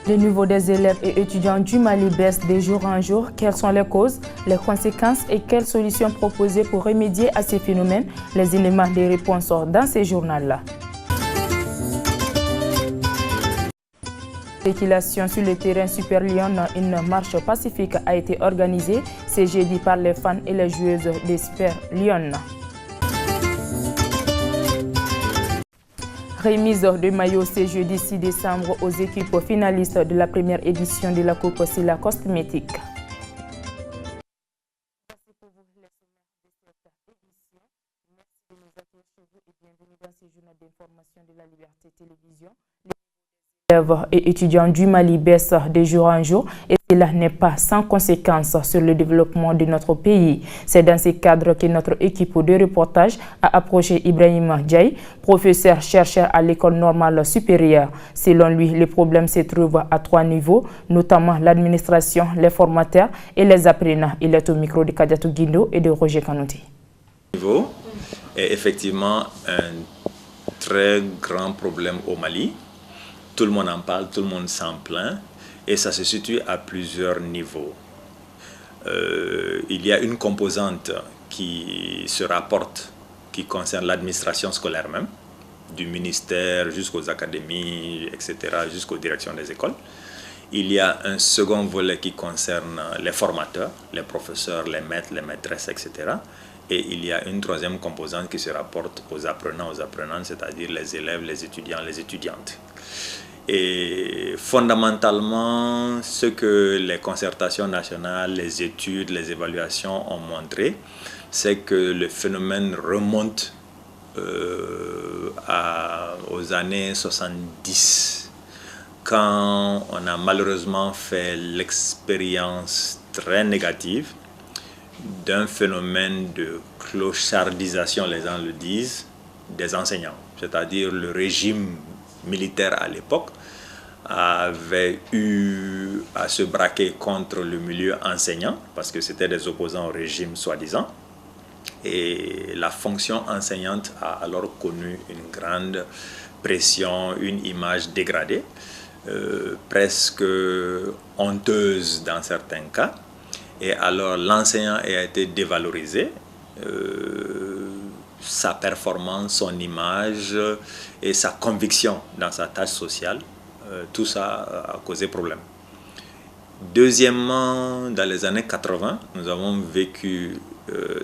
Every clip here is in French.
Le niveau des élèves et étudiants du Mali baisse de jour en jour. Quelles sont les causes, les conséquences et quelles solutions proposées pour remédier à ces phénomènes? Les éléments des réponses dans ces journaux-là. Spéculation sur le terrain Super Lyon, une marche pacifique a été organisée ce jeudi par les fans et les joueuses de Super Lyon. Remise de maillot ce jeudi 6 décembre aux équipes finalistes de la première édition de la Coupe Silla Cosmétique. Merci pour vous les sommaires de cette édition. Merci de nous accueillir chez vous et bienvenue dans ce journal d'information de la Liberté Télévision. Les élèves et étudiants du Mali baissent de jour en jour et cela n'est pas sans conséquence sur le développement de notre pays. C'est dans ce cadre que notre équipe de reportage a approché Ibrahim Djaï, professeur-chercheur à l'école normale supérieure. Selon lui, le problème se trouve à 3 niveaux, notamment l'administration, les formateurs et les apprenants. Il est au micro de Kadiatou Guindo et de Roger Kanouti. Niveau est effectivement un très grand problème au Mali. Tout le monde en parle, tout le monde s'en plaint et ça se situe à plusieurs niveaux. Il y a une composante qui se rapporte, qui concerne l'administration scolaire même, du ministère jusqu'aux académies, etc., jusqu'aux directions des écoles. Il y a un second volet qui concerne les formateurs, les professeurs, les maîtres, les maîtresses, etc. Et il y a une troisième composante qui se rapporte aux apprenants, aux apprenantes, c'est-à-dire les élèves, les étudiants, les étudiantes. Et fondamentalement, ce que les concertations nationales, les études, les évaluations ont montré, c'est que le phénomène remonte aux années 70, quand on a malheureusement fait l'expérience très négative d'un phénomène de clochardisation, les gens le disent, des enseignants. C'est-à-dire le régime militaire à l'époque avait eu à se braquer contre le milieu enseignant parce que c'était des opposants au régime soi-disant. Et la fonction enseignante a alors connu une grande pression, une image dégradée, presque honteuse dans certains cas. Et alors l'enseignant a été dévalorisé, sa performance, son image et sa conviction dans sa tâche sociale, tout ça a causé problème. Deuxièmement, dans les années 80, nous avons vécu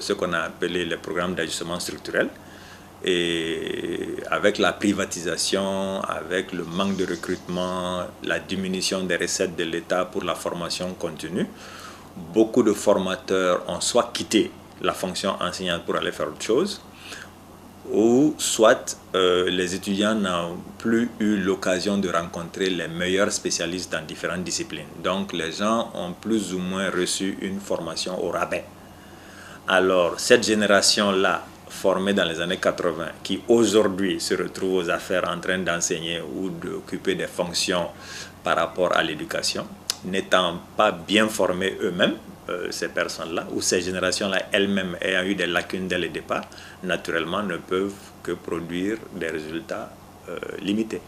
ce qu'on a appelé les programmes d'ajustement structurel. Et avec la privatisation, avec le manque de recrutement, la diminution des recettes de l'État pour la formation continue, beaucoup de formateurs ont soit quitté la fonction enseignante pour aller faire autre chose, ou soit les étudiants n'ont plus eu l'occasion de rencontrer les meilleurs spécialistes dans différentes disciplines. Donc les gens ont plus ou moins reçu une formation au rabais. Alors cette génération-là, formée dans les années 80, qui aujourd'hui se retrouve aux affaires en train d'enseigner ou d'occuper des fonctions par rapport à l'éducation, n'étant pas bien formés eux-mêmes, ces personnes-là, ou ces générations-là elles-mêmes ayant eu des lacunes dès le départ, naturellement ne peuvent que produire des résultats limités.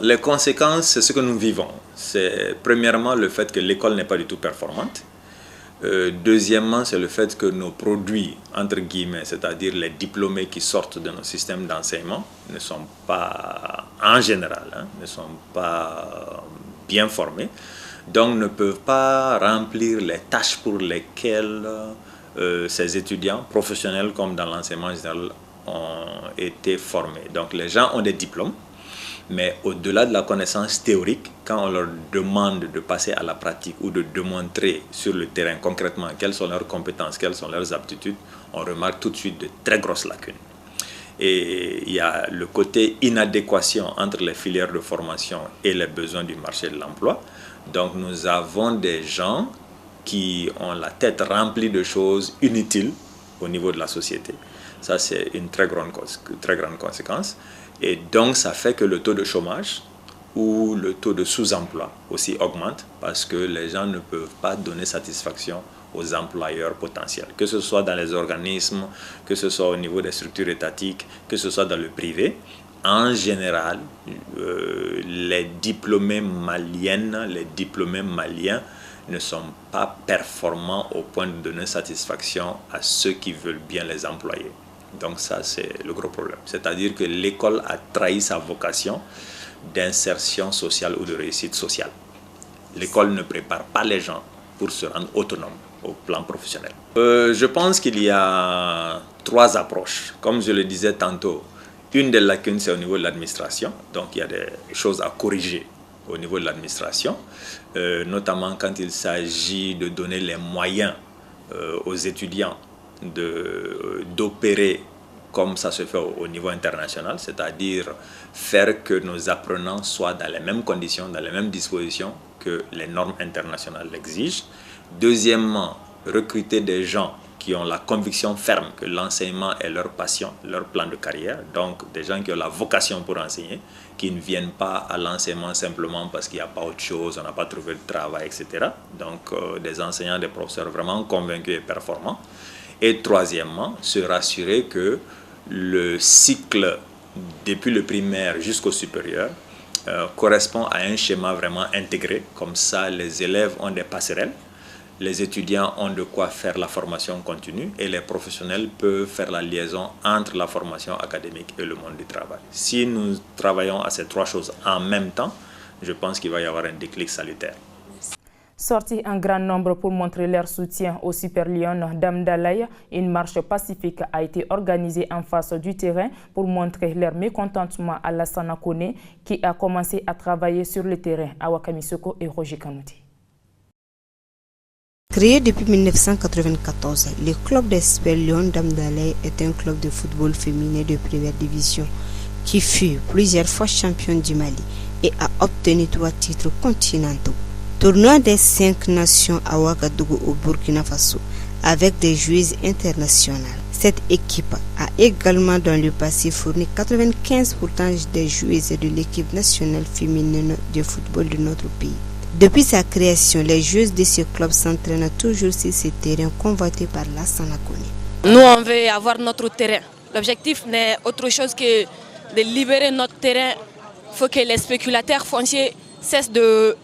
Les conséquences, c'est ce que nous vivons. C'est premièrement le fait que l'école n'est pas du tout performante. Deuxièmement, c'est le fait que nos produits, entre guillemets, c'est-à-dire les diplômés qui sortent de nos systèmes d'enseignement, ne sont pas, en général, ne sont pas bien formés. Donc ne peuvent pas remplir les tâches pour lesquelles ces étudiants, professionnels comme dans l'enseignement général, ont été formés. Donc les gens ont des diplômes, mais au-delà de la connaissance théorique, quand on leur demande de passer à la pratique ou de démontrer sur le terrain concrètement quelles sont leurs compétences, quelles sont leurs aptitudes, on remarque tout de suite de très grosses lacunes. Et il y a le côté inadéquation entre les filières de formation et les besoins du marché de l'emploi. Donc nous avons des gens qui ont la tête remplie de choses inutiles au niveau de la société. Ça, c'est une très grande conséquence. Et donc, ça fait que le taux de chômage ou le taux de sous-emploi aussi augmente parce que les gens ne peuvent pas donner satisfaction aux employeurs potentiels, que ce soit dans les organismes, que ce soit au niveau des structures étatiques, que ce soit dans le privé. en général, les diplômés maliennes, les diplômés maliens ne sont pas performants au point de donner satisfaction à ceux qui veulent bien les employer. Donc ça, c'est le gros problème. C'est-à-dire que l'école a trahi sa vocation d'insertion sociale ou de réussite sociale. L'école ne prépare pas les gens pour se rendre autonomes au plan professionnel. Je pense qu'il y a 3 approches. Comme je le disais tantôt, une des lacunes, c'est au niveau de l'administration. Donc, il y a des choses à corriger au niveau de l'administration, notamment quand il s'agit de donner les moyens aux étudiants d'opérer comme ça se fait au niveau international, c'est-à-dire faire que nos apprenants soient dans les mêmes conditions, dans les mêmes dispositions que les normes internationales l'exigent. Deuxièmement, recruter des gens qui ont la conviction ferme que l'enseignement est leur passion, leur plan de carrière, donc des gens qui ont la vocation pour enseigner, qui ne viennent pas à l'enseignement simplement parce qu'il n'y a pas autre chose, on n'a pas trouvé de travail, etc. Donc des enseignants, des professeurs vraiment convaincus et performants. Et troisièmement, se rassurer que le cycle depuis le primaire jusqu'au supérieur correspond à un schéma vraiment intégré. Comme ça, les élèves ont des passerelles, les étudiants ont de quoi faire la formation continue et les professionnels peuvent faire la liaison entre la formation académique et le monde du travail. Si nous travaillons à ces 3 choses en même temps, je pense qu'il va y avoir un déclic salutaire. Sortis en grand nombre pour montrer leur soutien au Super Lion d'Amdalaï, une marche pacifique a été organisée en face du terrain pour montrer leur mécontentement à Lassana Kone qui a commencé à travailler sur le terrain à Wakamisoko et Roger Kanouti. Créé depuis 1994, le club des Super Lions d'Amdalaï est un club de football féminin de première division qui fut plusieurs fois champion du Mali et a obtenu 3 titres continentaux. Tournoi des 5 nations à Ouagadougou au Burkina Faso avec des joueuses internationales. Cette équipe a également dans le passé fourni 95% des joueuses de l'équipe nationale féminine de football de notre pays. Depuis sa création, les joueuses de ce club s'entraînent toujours sur ce terrain convoité par Lassana Kone. Nous, on veut avoir notre terrain. L'objectif n'est autre chose que de libérer notre terrain. Il faut que les spéculateurs fonciers cessent de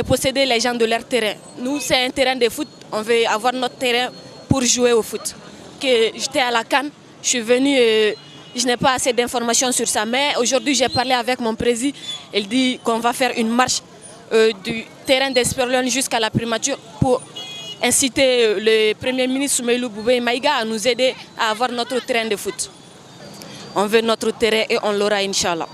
posséder les gens de leur terrain. Nous, c'est un terrain de foot. On veut avoir notre terrain pour jouer au foot. J'étais à la CAN, je suis venu et je n'ai pas assez d'informations sur ça. Mais aujourd'hui, j'ai parlé avec mon président. Il dit qu'on va faire une marche du terrain d'Esperlon jusqu'à la primature pour inciter le Premier ministre Soumeilou Boubé Maïga à nous aider à avoir notre terrain de foot. On veut notre terrain et on l'aura, Inch'Allah.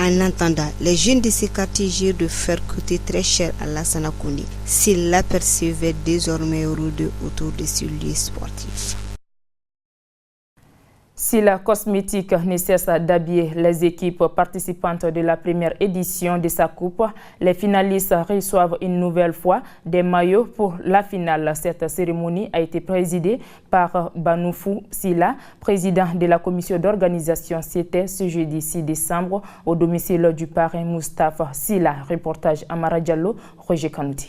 En attendant, les jeunes de ces quartiers jurent de faire coûter très cher à Lassana Kone s'ils l'apercevaient désormais rôder autour de ce lieu sportif. Si la cosmétique ne cesse d'habiller les équipes participantes de la première édition de sa coupe, les finalistes reçoivent une nouvelle fois des maillots pour la finale. Cette cérémonie a été présidée par Banoufou Sila, président de la commission d'organisation. C'était ce jeudi 6 décembre au domicile du parrain Moustapha Sila. Reportage Amara Diallo, Roger Kanouti.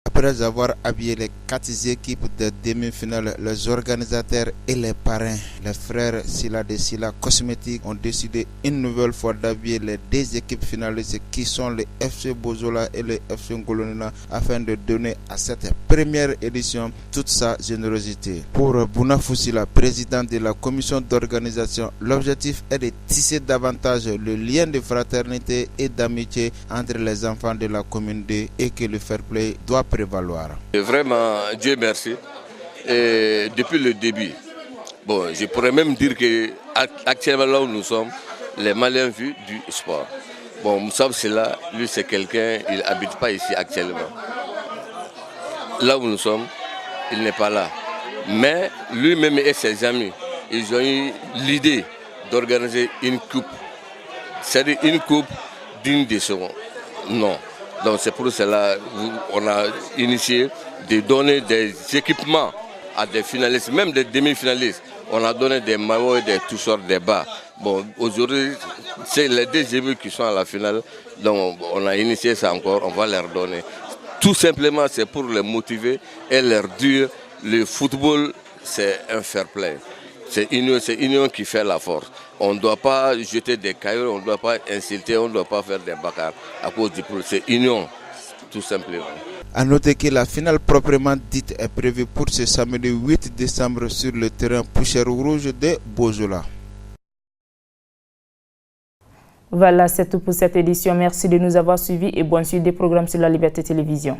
Après avoir habillé les 4 équipes de demi-finale, les organisateurs et les parrains, les frères Sila de Sila Cosmétiques ont décidé une nouvelle fois d'habiller les 2 équipes finalistes qui sont le FC Bozola et le FC Ngolonina afin de donner à cette première édition toute sa générosité. Pour Bounafou Sila, président de la commission d'organisation, l'objectif est de tisser davantage le lien de fraternité et d'amitié entre les enfants de la commune 2 et que le fair play doit prévaloir. Vraiment, Dieu merci. Et depuis le début, je pourrais même dire que actuellement là où nous sommes, les Maliens vus du sport. Moussa Sila, lui c'est quelqu'un, il n'habite pas ici actuellement. Là où nous sommes, il n'est pas là. Mais lui-même et ses amis, ils ont eu l'idée d'organiser une coupe. C'est-à-dire une coupe digne de ce nom. Donc c'est pour cela qu'on a initié de donner des équipements à des finalistes, même des demi-finalistes. On a donné des maillots et des toutes sortes de bas. Aujourd'hui, c'est les 2 équipes qui sont à la finale. Donc on a initié ça encore, on va leur donner. Tout simplement, c'est pour les motiver et leur dire le football, c'est un fair play. C'est l'union qui fait la force. On ne doit pas jeter des cailloux, on ne doit pas insulter, on ne doit pas faire des bagarres à cause du problème. C'est l'union, tout simplement. A noter que la finale proprement dite est prévue pour ce samedi 8 décembre sur le terrain Poussière Rouge de Bozola. Voilà, c'est tout pour cette édition. Merci de nous avoir suivis et bonne suite des programmes sur la Liberté Télévision.